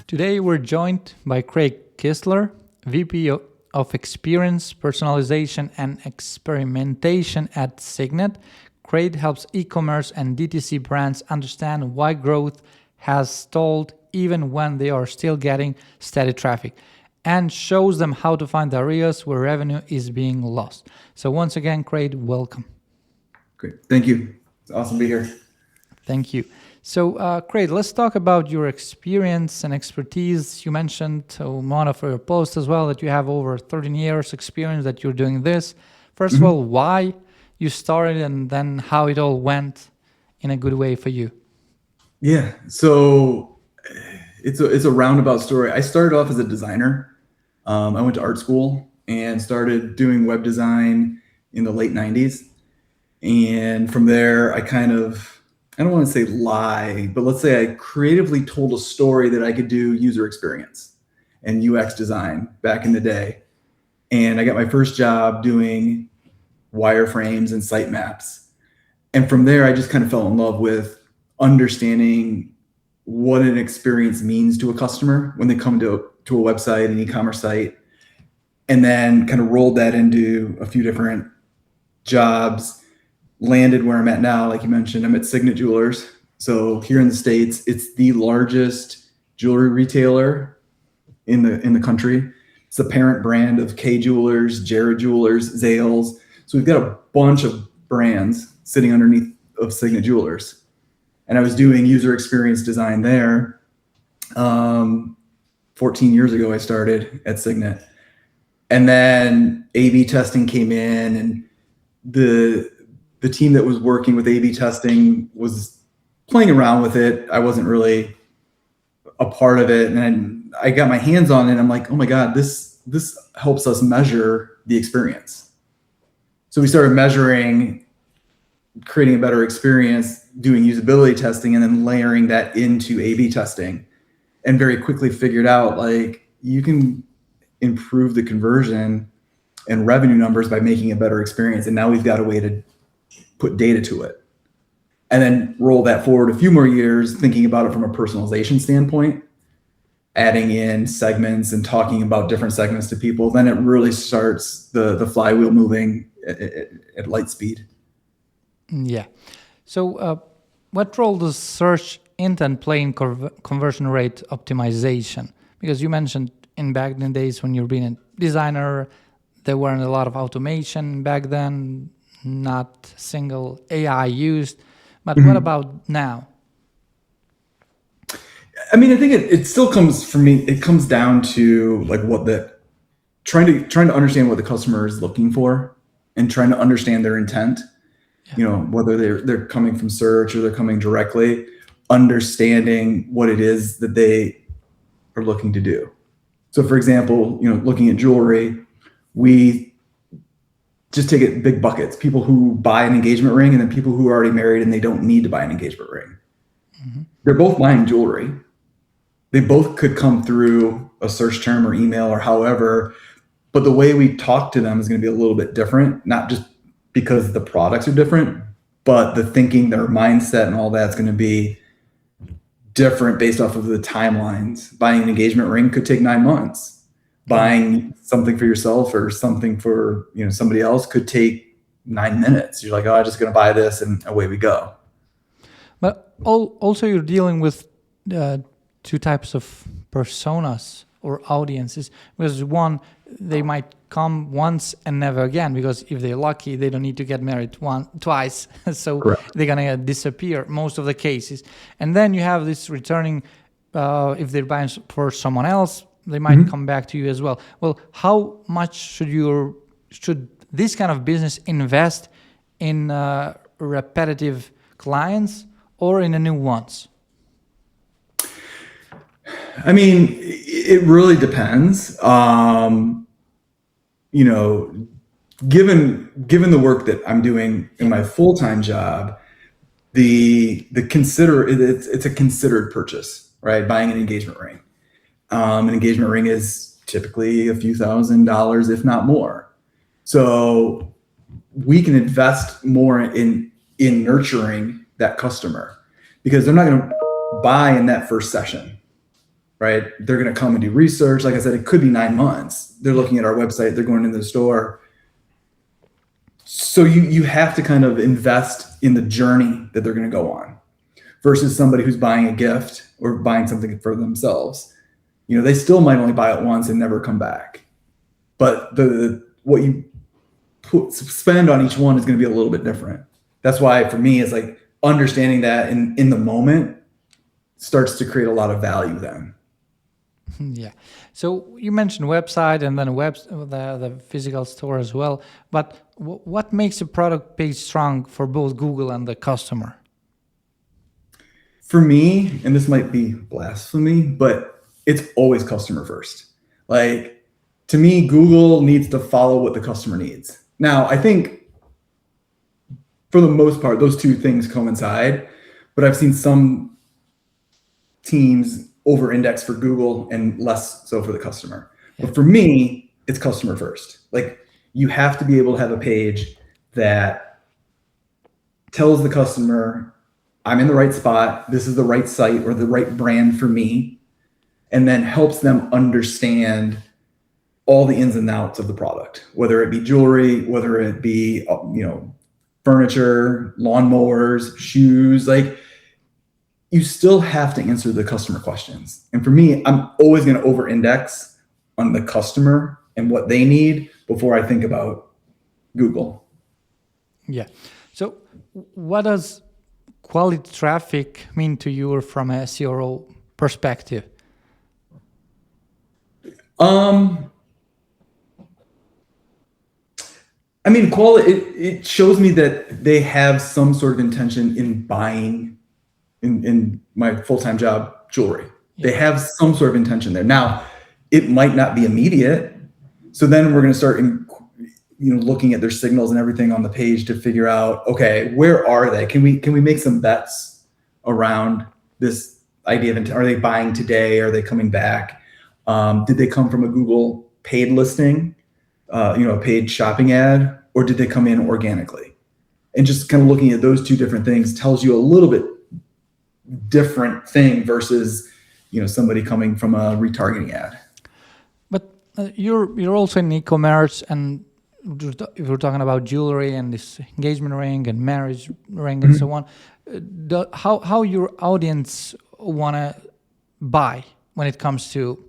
Today we're joined by Craig Kistler, VP of Experience, Personalization and Experimentation at Signet. Craig helps e-commerce and DTC brands understand why growth has stalled even when they are still getting steady traffic, and shows them how to find the areas where revenue is being lost. So once again, Craig, welcome. Great. Thank you. It's awesome to be here. Thank you. So, Craig, let's talk about your experience and expertise. You mentioned on one of your posts as well that you have over 13 years experience that you're doing this. First of all, why you started and then how it all went in a good way for you. Yeah. So it's a roundabout story. I started off as a designer. I went to art school and started doing web design in the late 90s. And from there, I don't want to say lie, but let's say I creatively told a story that I could do user experience and UX design back in the day. And I got my first job doing wireframes and sitemaps. And from there, I just kind of fell in love with understanding what an experience means to a customer when they come to a website, an e-commerce site, and then kind of rolled that into a few different jobs. Landed where I'm at now, like you mentioned, I'm at Signet Jewelers. So here in the States, it's the largest jewelry retailer in the country. It's the parent brand of Kay Jewelers, Jared Jewelers, Zales. So we've got a bunch of brands sitting underneath of Signet Jewelers. And I was doing user experience design there. 14 years ago, I started at Signet. And then A/B testing came in, and the team that was working with A/B testing was playing around with it. I wasn't really a part of it. And I got my hands on it. I'm like, oh my God, this helps us measure the experience. So we started measuring, creating a better experience, doing usability testing, and then layering that into A/B testing. And very quickly figured out like you can improve the conversion and revenue numbers by making a better experience. And now we've got a way to put data to it, and then roll that forward a few more years, thinking about it from a personalization standpoint, adding in segments and talking about different segments to people. Then it really starts the flywheel moving at light speed. Yeah. So what role does search intent play in conversion rate optimization? Because you mentioned in back in the days when you're being a designer, there weren't a lot of automation back then, not single AI used. But what about now? I mean, I think it still comes, for me, it comes down to like trying to understand what the customer is looking for and trying to understand their intent. Yeah. You know, whether they're coming from search or they're coming directly, understanding what it is that they are looking to do. So for example, looking at jewelry, we just take it big buckets, people who buy an engagement ring and then people who are already married and they don't need to buy an engagement ring. Mm-hmm. They're both buying jewelry. They both could come through a search term or email or however, but the way we talk to them is going to be a little bit different, not just because the products are different, but the thinking, their mindset and all that's going to be different based off of the timelines. Buying an engagement ring could take 9 months. Buying something for yourself or something for somebody else could take 9 minutes. You're like, oh, I'm just going to buy this, and away we go. But also, you're dealing with two types of personas or audiences. Because one, they might come once and never again. Because if they're lucky, they don't need to get married twice. So correct. They're gonna disappear most of the cases. And then you have this returning. If they're buying for someone else, they might come back to you as well. Well, how much should this kind of business invest in repetitive clients or in the new ones? I mean, it really depends. Given the work that I'm doing in my full-time job, it's a considered purchase, right? Buying an engagement ring. An engagement ring is typically a few $1,000s, if not more. So we can invest more in nurturing that customer because they're not going to buy in that first session. right? They're going to come and do research. Like I said, it could be 9 months. They're looking at our website, they're going into the store. So you have to kind of invest in the journey that they're going to go on versus somebody who's buying a gift or buying something for themselves. They still might only buy it once and never come back. But what you spend on each one is going to be a little bit different. That's why for me, it's like understanding that in the moment starts to create a lot of value then. Yeah. So you mentioned website and then the physical store as well. But what makes a product page strong for both Google and the customer? For me, and this might be blasphemy, but it's always customer first. Like, to me, Google needs to follow what the customer needs. Now, I think for the most part, those two things coincide, but I've seen some teams over-index for Google and less so for the customer. But for me, it's customer first. Like, you have to be able to have a page that tells the customer, I'm in the right spot, this is the right site or the right brand for me, and then helps them understand all the ins and outs of the product, whether it be jewelry, whether it be, furniture, lawnmowers, shoes. Like, you still have to answer the customer questions. And for me, I'm always going to over-index on the customer and what they need before I think about Google. Yeah. So what does quality traffic mean to you from a CRO perspective? I mean, quality, it shows me that they have some sort of intention in buying, in my full-time job, jewelry. They have some sort of intention there. Now, it might not be immediate. So then we're going to start looking at their signals and everything on the page to figure out, okay, where are they? Can we make some bets around this idea of, are they buying today? Are they coming back? Did they come from a Google paid listing, a paid shopping ad, or did they come in organically? And just kind of looking at those two different things tells you a little bit different thing versus, somebody coming from a retargeting ad. But you're also in e-commerce, and if we're talking about jewelry and this engagement ring and marriage ring and so on, how your audience want to buy when it comes to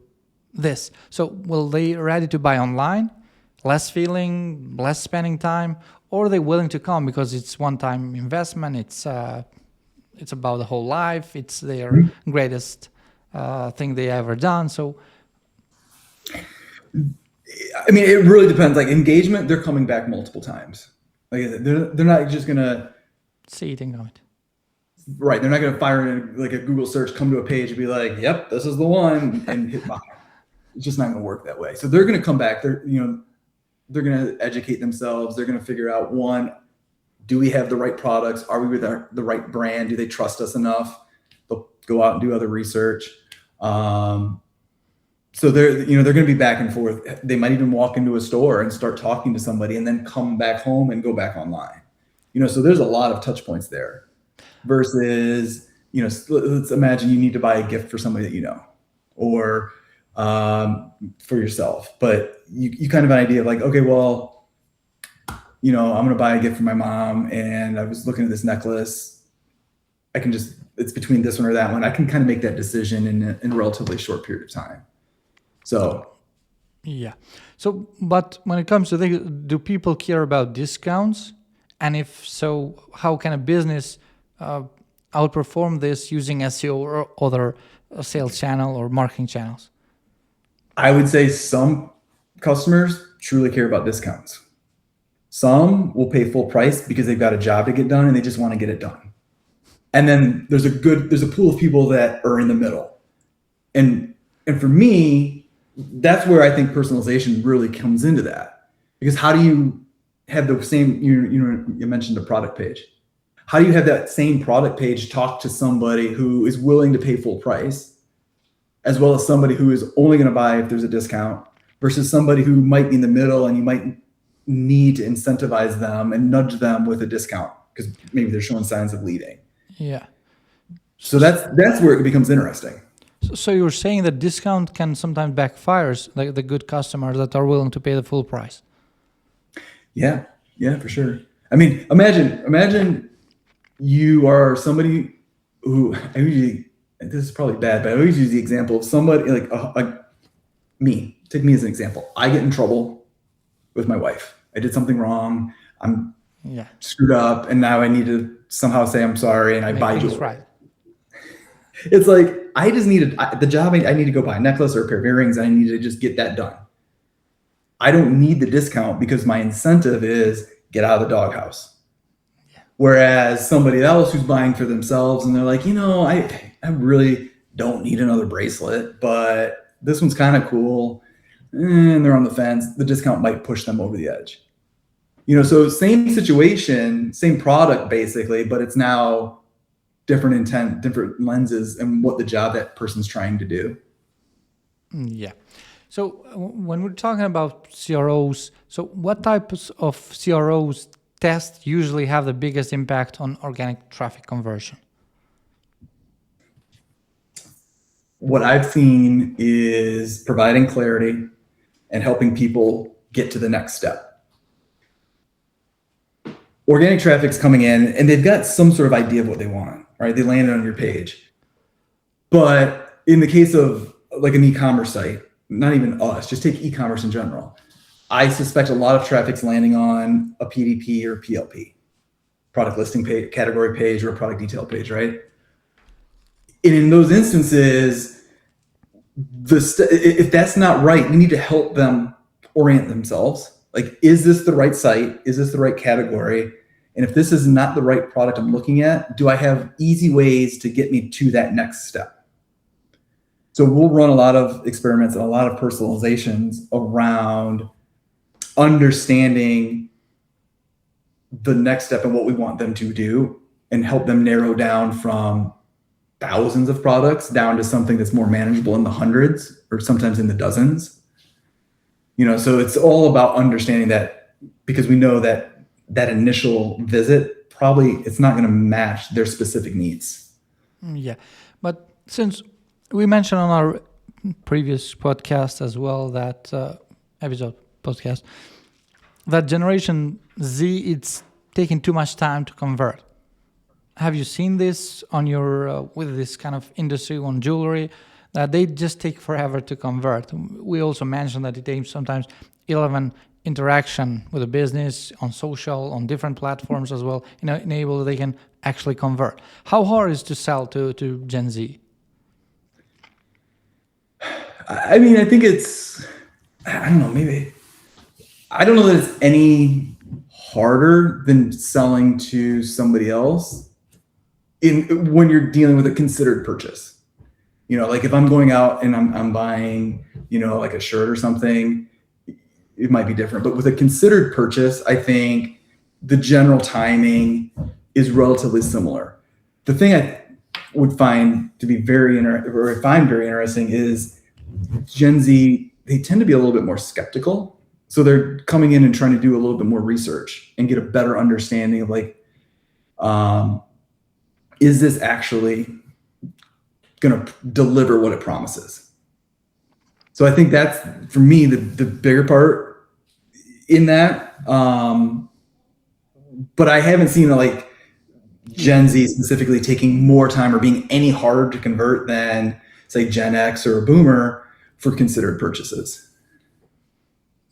this? So will they ready to buy online, less feeling, less spending time, or are they willing to come because it's one-time investment, it's about the whole life, it's their greatest thing they ever done? So I mean, it really depends. Like, engagement, they're coming back multiple times. Like, they're not just gonna see it and go it. Right. They're not gonna fire in like a Google search, come to a page and be like, yep, this is the one, and hit buy. It's just not gonna work that way. So they're gonna come back. They're gonna educate themselves. They're gonna figure out, one, do we have the right products? Are we with the right brand? Do they trust us enough? They'll go out and do other research. So they're going to be back and forth. They might even walk into a store and start talking to somebody and then come back home and go back online. So there's a lot of touch points there versus, let's imagine you need to buy a gift for somebody that you know, or for yourself, but you kind of have an idea of like, okay, well, I'm going to buy a gift for my mom and I was looking at this necklace. It's between this one or that one. I can kind of make that decision in a relatively short period of time. So, yeah. So, but when it comes to do people care about discounts? And if so, how can a business outperform this using SEO or other sales channel or marketing channels? I would say some customers truly care about discounts. Some will pay full price because they've got a job to get done and they just want to get it done. And then there's a pool of people that are in the middle. And for me, that's where I think personalization really comes into that. Because how do you have the same, you mentioned the product page. How do you have that same product page talk to somebody who is willing to pay full price, as well as somebody who is only going to buy if there's a discount, versus somebody who might be in the middle and you might need to incentivize them and nudge them with a discount because maybe they're showing signs of leading. Yeah. So that's where it becomes interesting. So you're saying that discount can sometimes backfire like the good customers that are willing to pay the full price. Yeah, yeah, for sure. I mean, imagine you are somebody who I usually, this is probably bad, but I always use the example of somebody like me. Take me as an example. I get in trouble with my wife. I did something wrong. I'm screwed up, and now I need to somehow say I'm sorry, and I buy jewelry. Right. It's like I just needed the job. I need to go buy a necklace or a pair of earrings. I need to just get that done. I don't need the discount because my incentive is get out of the doghouse. Yeah. Whereas somebody else who's buying for themselves and they're like, I really don't need another bracelet, but this one's kind of cool. And they're on the fence. The discount might push them over the edge. So same situation, same product basically, but it's now different intent, different lenses, and what the job that person's trying to do. Yeah. So when we're talking about CROs, so what types of CROs tests usually have the biggest impact on organic traffic conversion? What I've seen is providing clarity and helping people get to the next step. Organic traffic's coming in and they've got some sort of idea of what they want, right? They landed on your page. But in the case of like an e-commerce site, not even us, just take e-commerce in general. I suspect a lot of traffic's landing on a PDP or PLP, product listing page, category page, or a product detail page, right? And in those instances, if that's not right, we need to help them orient themselves. Like, is this the right site? Is this the right category? And if this is not the right product I'm looking at, do I have easy ways to get me to that next step? So we'll run a lot of experiments and a lot of personalizations around understanding the next step and what we want them to do and help them narrow down from thousands of products down to something that's more manageable in the hundreds or sometimes in the dozens. So it's all about understanding that, because we know that that initial visit, probably it's not going to match their specific needs. Yeah. But since we mentioned on our previous podcast as well, that episode podcast, that Generation Z, it's taking too much time to convert. Have you seen this on your with this kind of industry on jewelry, that they just take forever to convert? We also mentioned that it takes sometimes 11 interaction with a business on social, on different platforms as well, enable they can actually convert. How hard is to sell to Gen Z? I mean, I think it's, I don't know, maybe, I don't know that it's any harder than selling to somebody else when you're dealing with a considered purchase. Like if I'm going out and I'm buying, like a shirt or something, it might be different. But with a considered purchase, I think the general timing is relatively similar. The thing I would find to be very interesting is Gen Z, they tend to be a little bit more skeptical. So they're coming in and trying to do a little bit more research and get a better understanding of like, is this actually going to deliver what it promises? So I think that's, for me, the bigger part in that. But I haven't seen like Gen Z specifically taking more time or being any harder to convert than, say, Gen X or a boomer for considered purchases.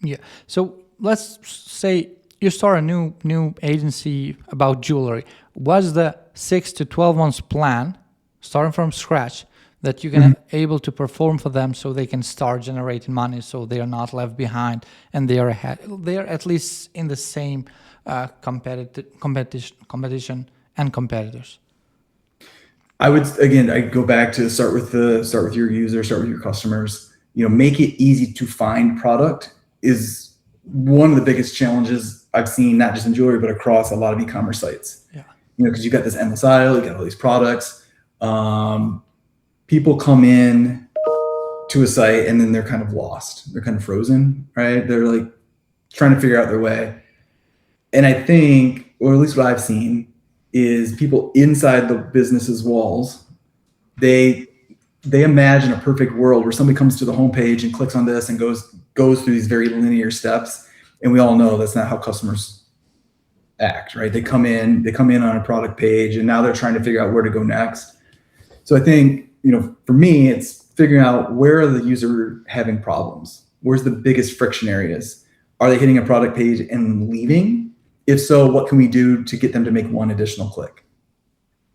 Yeah. So let's say you start a new agency about jewelry. What's the 6 to 12 months plan, starting from scratch, that you can able to perform for them so they can start generating money, so they are not left behind and they are ahead. They are at least in the same competition and competitors. I'd go back to start with your user, start with your customers. Make it easy to find product is one of the biggest challenges I've seen, not just in jewelry, but across a lot of e-commerce sites. Yeah. Because you've got this endless aisle, you got all these products. People come in to a site and then they're kind of lost. They're kind of frozen, right? They're like trying to figure out their way. And I think, or at least what I've seen, is people inside the business's walls, they they imagine a perfect world where somebody comes to the homepage and clicks on this and goes through these very linear steps. And we all know that's not how customers act, right? They come in on a product page, and now they're trying to figure out where to go next. So I think, for me, it's figuring out where are the user having problems? Where's the biggest friction areas? Are they hitting a product page and leaving? If so, what can we do to get them to make one additional click?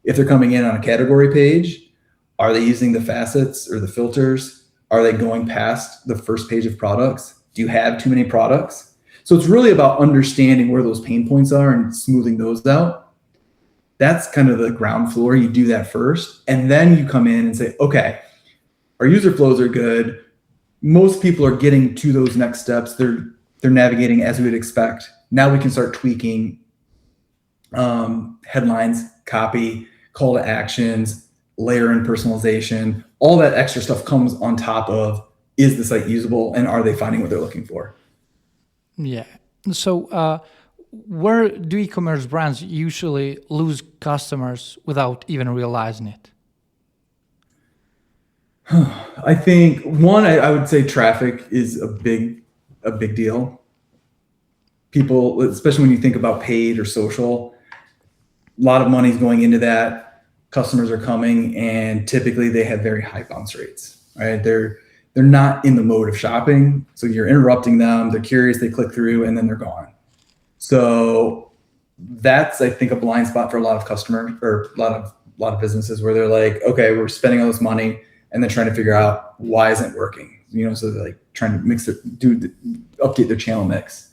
If they're coming in on a category page, are they using the facets or the filters? Are they going past the first page of products? Do you have too many products? So it's really about understanding where those pain points are and smoothing those out. That's kind of the ground floor. You do that first, and then you come in and say, okay, our user flows are good. Most people are getting to those next steps. They're navigating as we would expect. Now we can start tweaking headlines, copy, call to actions, layer in personalization. All that extra stuff comes on top of, is the site usable, and are they finding what they're looking for? Yeah. So where do e-commerce brands usually lose customers without even realizing it? I think one, I would say traffic is a big deal. People, especially when you think about paid or social, a lot of money is going into that. Customers are coming, and typically they have very high bounce rates, right? They're not in the mode of shopping. So you're interrupting them. They're curious, they click through, and then they're gone. So that's, I think, a blind spot for a lot of customers, or a lot of businesses, where they're like, okay, we're spending all this money, and then trying to figure out why isn't it working. So they're like trying to update their channel mix.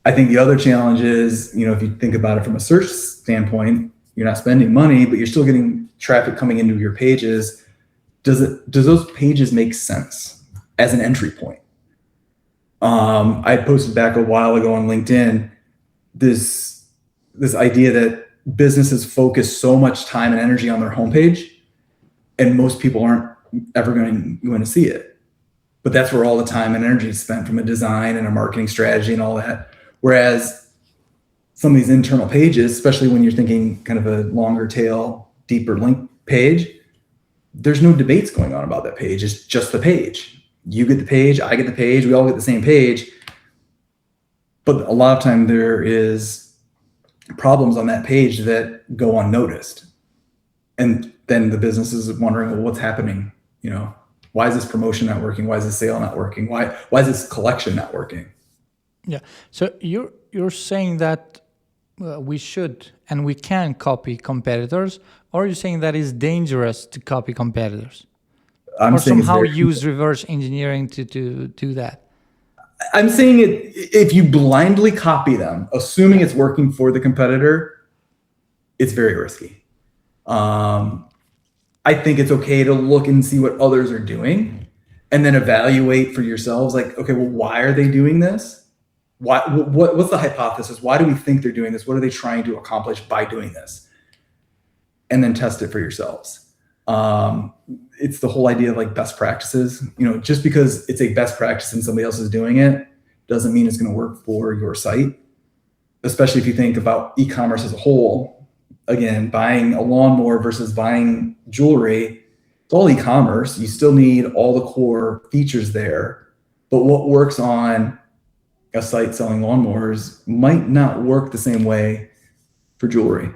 I think the other challenge is, if you think about it from a search standpoint, you're not spending money, but you're still getting traffic coming into your pages. Does those pages make sense as an entry point? I posted back a while ago on LinkedIn this idea that businesses focus so much time and energy on their homepage, and most people aren't ever going to see it. But that's where all the time and energy is spent, from a design and a marketing strategy and all that. Whereas some of these internal pages, especially when you're thinking kind of a longer tail, deeper link page, there's no debates going on about that page. It's just the page. You get the page, I get the page, we all get the same page. But a lot of time there is problems on that page that go unnoticed. And then the business is wondering, well, what's happening? Why is this promotion not working? Why is this sale not working? Why is this collection not working? Yeah. So you're saying that we should and we can copy competitors, or you're saying that it's dangerous to copy competitors? Or somehow use reverse engineering to do that? I'm saying if you blindly copy them, assuming it's working for the competitor, it's very risky. I think it's okay to look and see what others are doing, and then evaluate for yourselves, like, okay, well, why are they doing this? What's the hypothesis? Why do we think they're doing this? What are they trying to accomplish by doing this? And then test it for yourselves. It's the whole idea of like best practices. Just because it's a best practice and somebody else is doing it doesn't mean it's going to work for your site. Especially if you think about e-commerce as a whole. Again, buying a lawnmower versus buying jewelry, it's all e-commerce. You still need all the core features there. But what works on a site selling lawnmowers might not work the same way for jewelry.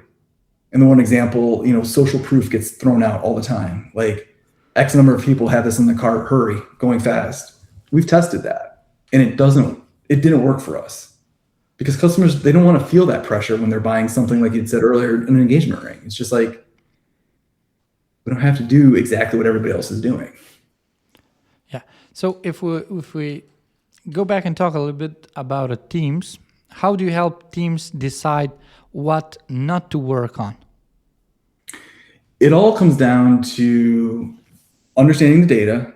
And the one example, social proof gets thrown out all the time. Like, X number of people have this in the cart, hurry, going fast. We've tested that, and it didn't work for us. Because customers, they don't want to feel that pressure when they're buying something, like you said earlier, an engagement ring. It's just like, we don't have to do exactly what everybody else is doing. Yeah. So if we go back and talk a little bit about teams, how do you help teams decide what not to work on? It all comes down to understanding the data,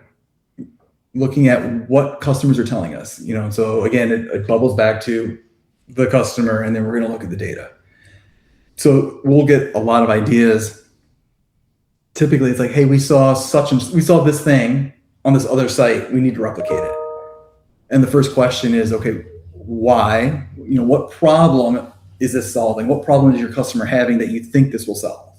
looking at what customers are telling us. So again, it bubbles back to the customer, and then we're going to look at the data. So we'll get a lot of ideas. Typically, it's like, hey, we saw this thing on this other site. We need to replicate it. And the first question is, okay, why? What problem is this solving? What problem is your customer having that you think this will solve?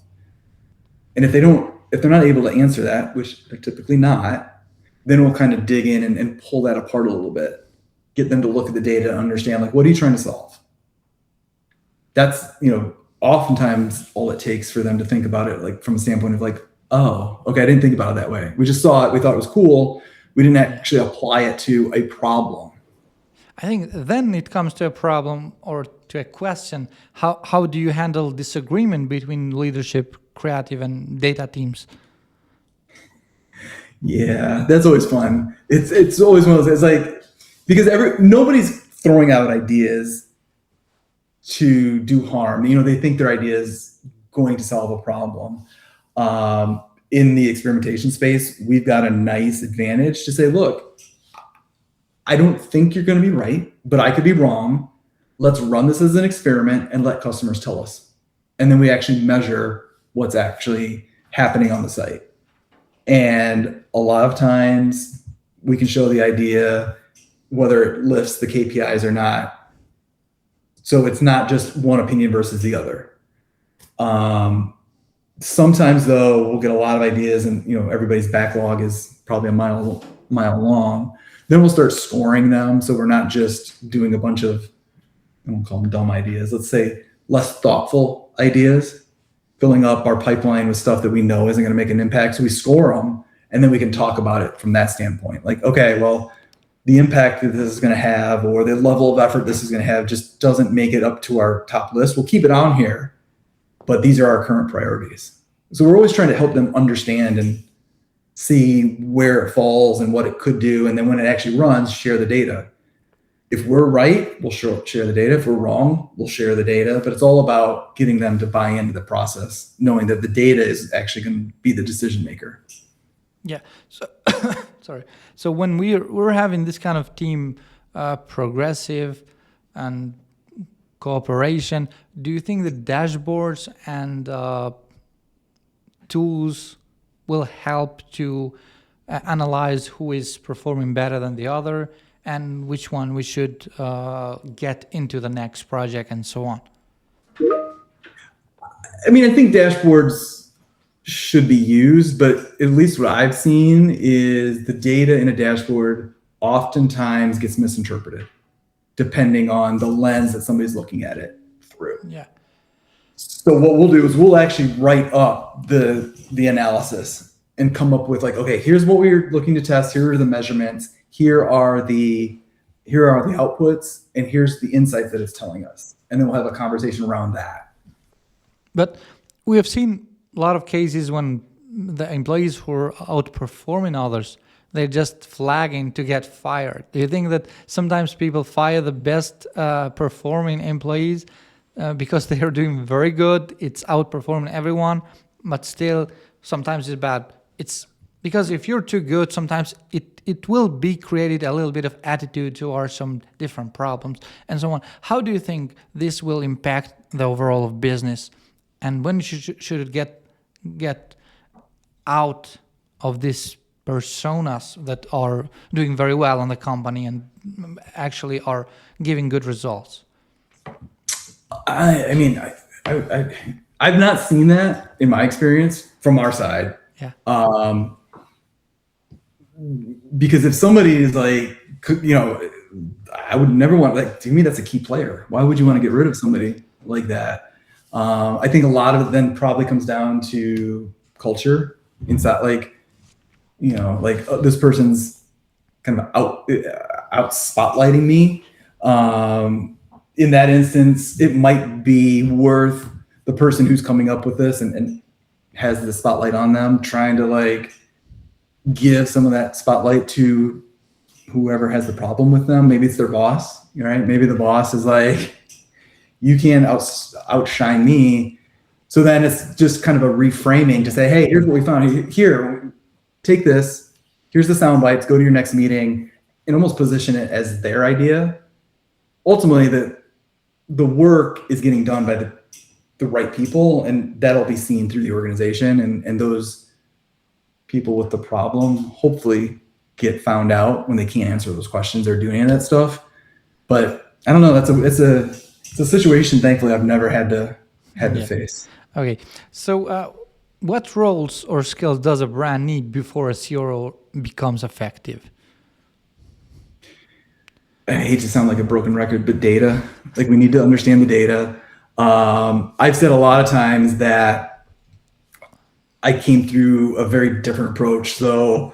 And if they don't if they're not able to answer that, which they're typically not, then we'll kind of dig in and pull that apart a little bit, get them to look at the data and understand, like, what are you trying to solve? That's, oftentimes all it takes for them to think about it, like from a standpoint of like, oh, okay, I didn't think about it that way. We just saw it. We thought it was cool. We didn't actually apply it to a problem. I think then it comes to a problem or to a question. How do you handle disagreement between leadership, creative, and data teams? Yeah, that's always fun. It's always one of those. It's like, because nobody's throwing out ideas to do harm. They think their idea is going to solve a problem. In the experimentation space, we've got a nice advantage to say, look, I don't think you're going to be right, but I could be wrong. Let's run this as an experiment and let customers tell us. And then we actually measure what's actually happening on the site. And a lot of times we can show the idea whether it lifts the KPIs or not. So it's not just one opinion versus the other. Sometimes though, we'll get a lot of ideas and everybody's backlog is probably a mile long. Then we'll start scoring them. So we're not just doing a bunch of, I won't call them dumb ideas, let's say less thoughtful ideas, filling up our pipeline with stuff that we know isn't going to make an impact. So we score them and then we can talk about it from that standpoint. Like, okay, well, the impact that this is going to have or the level of effort this is going to have just doesn't make it up to our top list. We'll keep it on here, but these are our current priorities. So we're always trying to help them understand and see where it falls and what it could do. And then when it actually runs, share the data. If we're right, we'll share the data. If we're wrong, we'll share the data. But it's all about getting them to buy into the process, knowing that the data is actually going to be the decision maker. Yeah. So, sorry. So when we're having this kind of team progressive and cooperation, do you think the dashboards and tools will help to analyze who is performing better than the other and which one we should get into the next project and so on? I mean, I think dashboards should be used, but at least what I've seen is the data in a dashboard oftentimes gets misinterpreted depending on the lens that somebody's looking at it through. Yeah. So what we'll do is we'll actually write up the analysis and come up with like, okay, here's what we're looking to test. Here are the measurements. Here are the outputs, and here's the insights that it's telling us. And then we'll have a conversation around that. But we have seen a lot of cases when the employees who are outperforming others, they're just flagging to get fired. Do you think that sometimes people fire the best performing employees because they are doing very good, it's outperforming everyone, but still sometimes it's bad? It's because if you're too good, sometimes it will be created a little bit of attitude towards some different problems and so on. How do you think this will impact the overall of business? And when should it get out of these personas that are doing very well in the company and actually are giving good results? I mean, I've not seen that in my experience from our side. Yeah. Because if somebody is like, I would never want, like, to me, that's a key player. Why would you want to get rid of somebody like that? I think a lot of it then probably comes down to culture. Inside, like, this person's kind of out spotlighting me. In that instance, it might be worth the person who's coming up with this and has the spotlight on them trying to like give some of that spotlight to whoever has the problem with them. Maybe it's their boss, right? Maybe the boss is like, you can't outshine me. So then it's just kind of a reframing to say, hey, here's what we found. Here, take this. Here's the sound bites. Go to your next meeting and almost position it as their idea. Ultimately, the work is getting done by the right people, and that'll be seen through the organization. And those people with the problem hopefully get found out when they can't answer those questions or do any of that stuff. But I don't know. It's a situation, thankfully, I've never had to face. Okay, so what roles or skills does a brand need before a CRO becomes effective? I hate to sound like a broken record, but data, like we need to understand the data. I've said a lot of times that I came through a very different approach. So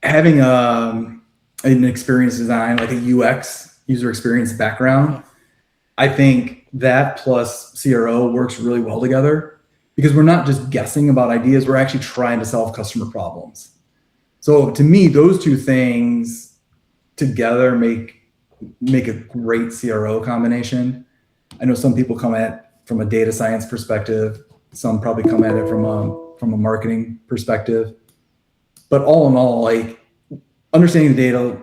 having an experience design, like a UX, user experience background, I think that plus CRO works really well together because we're not just guessing about ideas, we're actually trying to solve customer problems. So to me, those two things together make a great CRO combination. I know some people come at it from a data science perspective. Some probably come at it from a marketing perspective. But all in all, like understanding the data,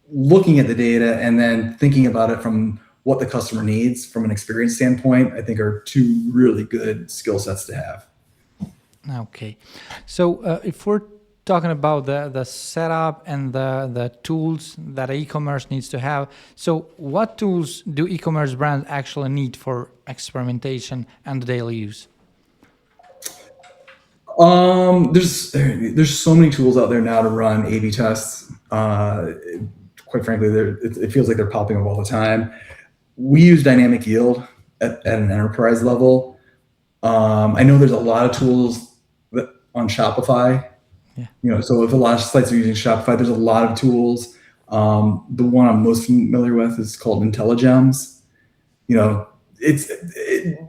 looking at the data, and then thinking about it from what the customer needs from an experience standpoint, I think are two really good skill sets to have. Okay. So if we're talking about the setup and the tools that e-commerce needs to have, so what tools do e-commerce brands actually need for experimentation and daily use? There's so many tools out there now to run A/B tests. Quite frankly, it feels like they're popping up all the time. We use dynamic yield at an enterprise level. I know there's a lot of tools on Shopify. Yeah. So if a lot of sites are using Shopify, there's a lot of tools. The one I'm most familiar with is called IntelliGems.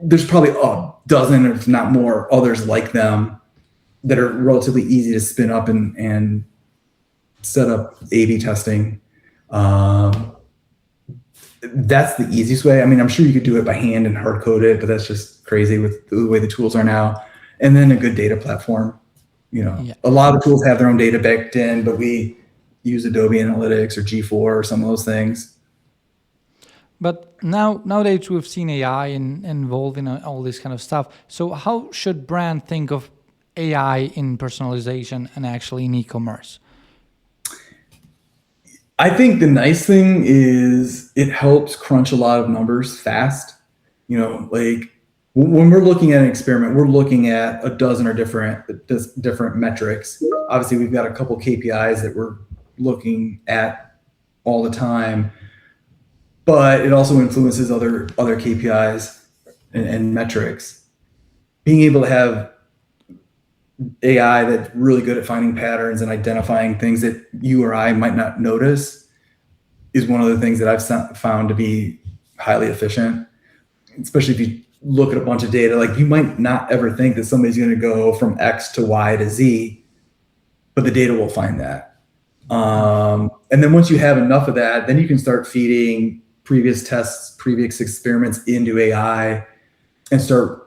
There's probably a dozen, if not more, others like them that are relatively easy to spin up and set up A/B testing. That's the easiest way. I mean, I'm sure you could do it by hand and hard code it, but that's just crazy with the way the tools are now. And then a good data platform. A lot of tools have their own data backed in, but we use Adobe Analytics or G4 or some of those things. But nowadays we've seen AI involved in all this kind of stuff. So how should brand think of AI in personalization and actually in e-commerce? I think the nice thing is it helps crunch a lot of numbers fast. Like when we're looking at an experiment, we're looking at a dozen or different metrics. Obviously, we've got a couple KPIs that we're looking at all the time, but it also influences other KPIs and metrics. Being able to have AI that's really good at finding patterns and identifying things that you or I might not notice is one of the things that I've found to be highly efficient, especially if you look at a bunch of data. Like you might not ever think that somebody's going to go from X to Y to Z, but the data will find that. And then once you have enough of that, then you can start feeding previous tests, previous experiments into AI and start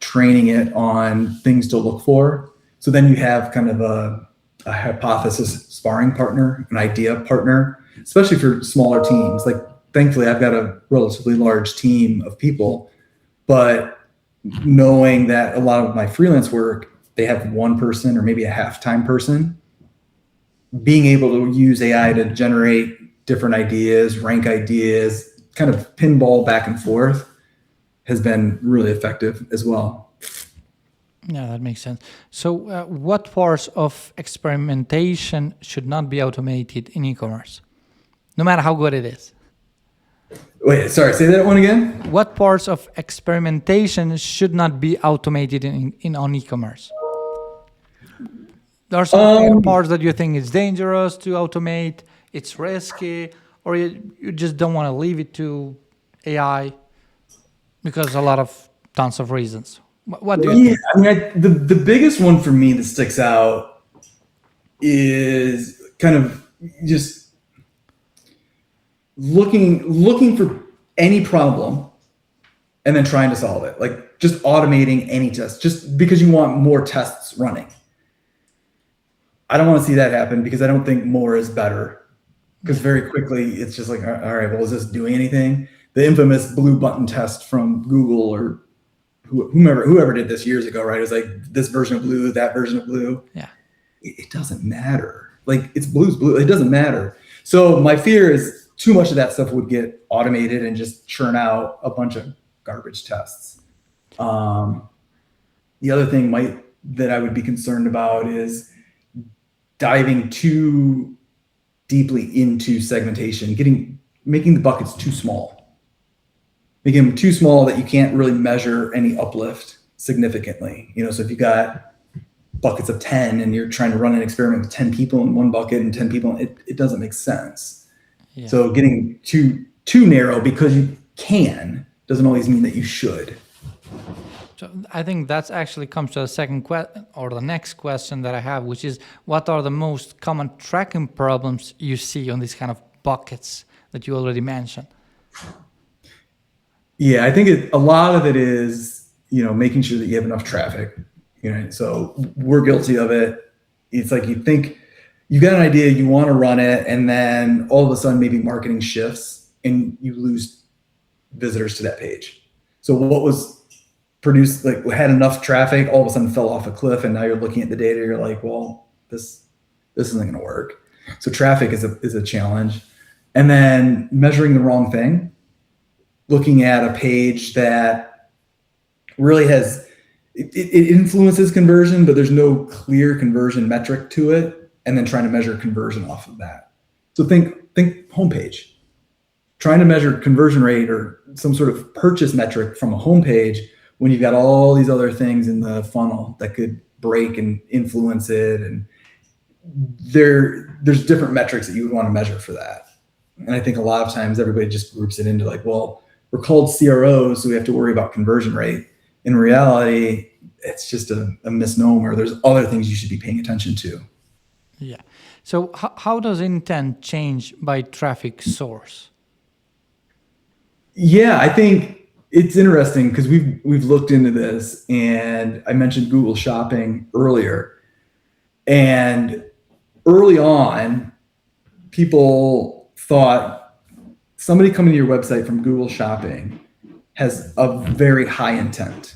training it on things to look for. So then you have kind of a hypothesis sparring partner, an idea partner, especially for smaller teams. Like thankfully I've got a relatively large team of people, but knowing that a lot of my freelance work, they have one person or maybe a half-time person, being able to use AI to generate different ideas, rank ideas, kind of pinball back and forth has been really effective as well. Yeah, that makes sense. So what parts of experimentation should not be automated in e-commerce, no matter how good it is? Wait, sorry, say that one again? What parts of experimentation should not be automated on e-commerce? There are some parts that you think it's dangerous to automate, it's risky, or you just don't want to leave it to AI because tons of reasons. What do you think? I mean, the biggest one for me that sticks out is kind of just looking for any problem and then trying to solve it. Like just automating any test just because you want more tests running. I don't want to see that happen because I don't think more is better. Because very quickly it's just like, all right, well, is this doing anything? The infamous blue button test from Google or whoever did this years ago, right? It was like this version of blue, that version of blue. Yeah. It doesn't matter. Like it's blue's blue. It doesn't matter. So my fear is too much of that stuff would get automated and just churn out a bunch of garbage tests. The other thing that I would be concerned about is diving too deeply into segmentation, making the buckets too small, making them too small that you can't really measure any uplift significantly. So if you got buckets of 10 and you're trying to run an experiment with 10 people in one bucket and 10 people, it doesn't make sense. Yeah. So getting too narrow because you can doesn't always mean that you should. So I think that actually comes to the second or the next question that I have, which is, what are the most common tracking problems you see on these kind of buckets that you already mentioned? Yeah, I think a lot of it is, making sure that you have enough traffic. So we're guilty of it. It's like you think you got an idea, you want to run it, and then all of a sudden maybe marketing shifts and you lose visitors to that page. So what was produced, like had enough traffic, all of a sudden fell off a cliff, and now you're looking at the data, you're like, well, this isn't going to work. So traffic is a challenge. And then measuring the wrong thing, looking at a page that really has, it influences conversion, but there's no clear conversion metric to it, and then trying to measure conversion off of that. So think homepage. Trying to measure conversion rate or some sort of purchase metric from a homepage when you've got all these other things in the funnel that could break and influence it. And there's different metrics that you would want to measure for that. And I think a lot of times everybody just groups it into like, well, we're called CROs, so we have to worry about conversion rate. In reality, it's just a misnomer. There's other things you should be paying attention to. Yeah. So how does intent change by traffic source? Yeah, I think it's interesting because we've looked into this, and I mentioned Google Shopping earlier. And early on, people thought somebody coming to your website from Google Shopping has a very high intent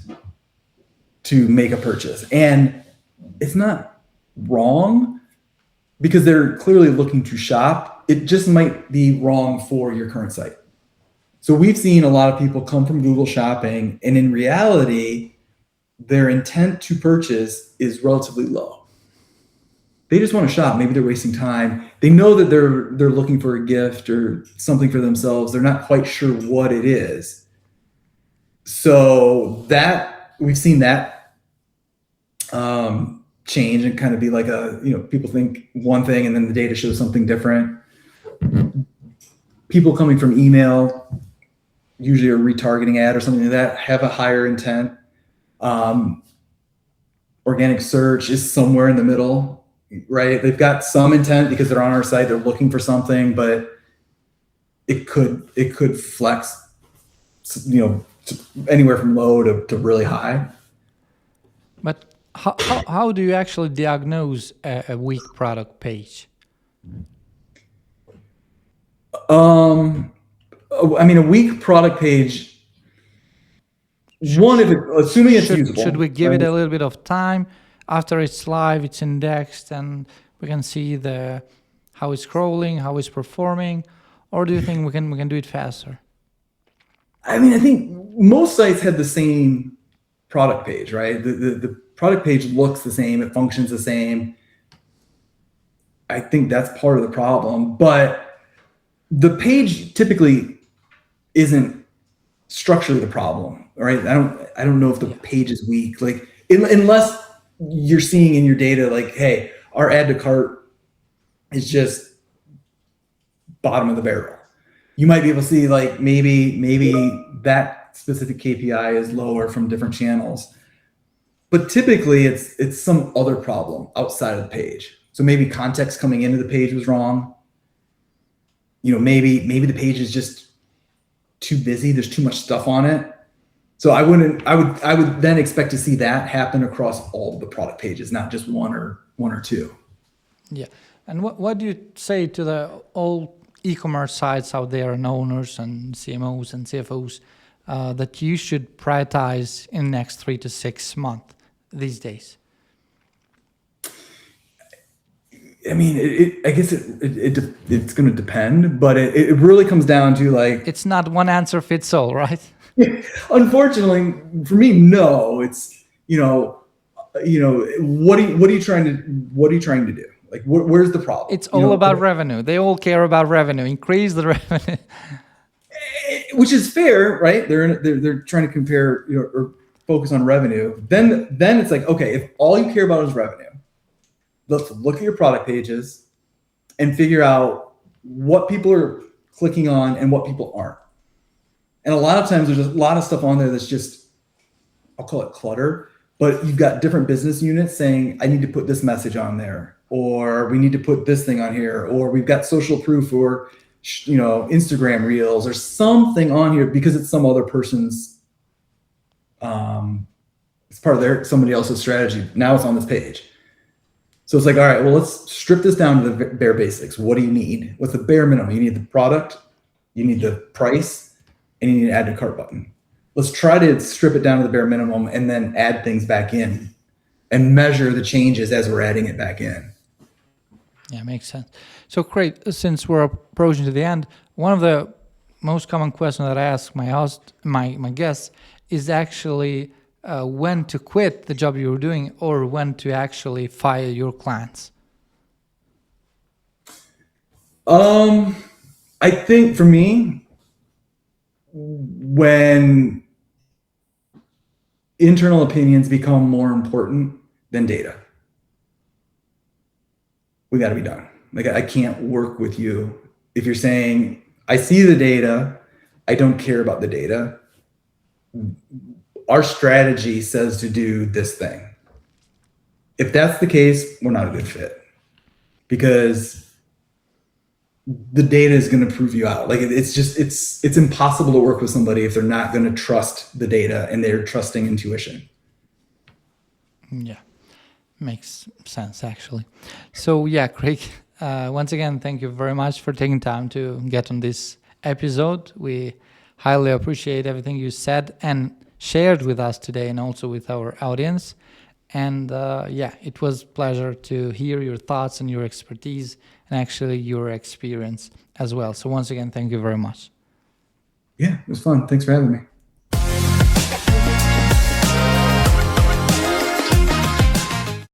to make a purchase. And it's not wrong because they're clearly looking to shop. It just might be wrong for your current site. So we've seen a lot of people come from Google Shopping, and in reality, their intent to purchase is relatively low. They just want to shop. Maybe they're wasting time. They know that they're looking for a gift or something for themselves. They're not quite sure what it is. So that we've seen that change and kind of be like people think one thing and then the data shows something different. People coming from email, usually a retargeting ad or something like that, have a higher intent. Organic search is somewhere in the middle, right? They've got some intent because they're on our site, they're looking for something, but it could flex, anywhere from low to really high. But how do you actually diagnose a weak product page? A weak product page, assuming it's usable. Should we give it a little bit of time after it's live, it's indexed, and we can see how it's scrolling, how it's performing, or do you think we can do it faster? I think most sites have the same product page, right? The product page looks the same, it functions the same. I think that's part of the problem, but the page typically isn't structurally the problem, right? I don't know if the page is weak, like unless you're seeing in your data like, hey, our add to cart is just bottom of the barrel. You might be able to see like maybe that specific KPI is lower from different channels, but typically it's some other problem outside of the page. So maybe context coming into the page was wrong. Maybe the page is just too busy. There's too much stuff on it. So I would then expect to see that happen across all of the product pages, not just one or two. Yeah. And what do you say to the all e-commerce sites out there and owners and CMOs and CFOs that you should prioritize in the next 3 to 6 months these days? I guess it's going to depend, but it really comes down to like... It's not one answer fits all, right? Unfortunately, for me, no. It's, what are you trying to do? Like, where's the problem? It's all about revenue. They all care about revenue. Increase the revenue. Which is fair, right? They're trying to compare, or focus on revenue. Then it's like, okay, if all you care about is revenue, let's look at your product pages and figure out what people are clicking on and what people aren't. And a lot of times there's a lot of stuff on there that's just, I'll call it clutter, but you've got different business units saying, I need to put this message on there, or we need to put this thing on here, or we've got social proof, or Instagram reels, or something on here because it's some other person's, it's part of somebody else's strategy. Now it's on this page. So it's like, all right, well, let's strip this down to the bare basics. What do you need? What's the bare minimum? You need the product, you need the price, and you need to add to cart button. Let's try to strip it down to the bare minimum and then add things back in and measure the changes as we're adding it back in. Yeah, makes sense. So, Craig, since we're approaching to the end, one of the most common questions that I ask my guests is actually when to quit the job you're doing or when to actually fire your clients. I think for me, when internal opinions become more important than data, we got to be done. Like, I can't work with you if you're saying, I see the data, I don't care about the data. Our strategy says to do this thing. If that's the case, we're not a good fit, because the data is going to prove you out. Like, it's impossible to work with somebody if they're not going to trust the data and they're trusting intuition. Yeah, makes sense actually. So yeah, Craig, once again, thank you very much for taking time to get on this episode. We highly appreciate everything you said and shared with us today, and also with our audience. And yeah, it was a pleasure to hear your thoughts and your expertise and actually your experience as well. So once again, thank you very much. Yeah, it was fun. Thanks for having me.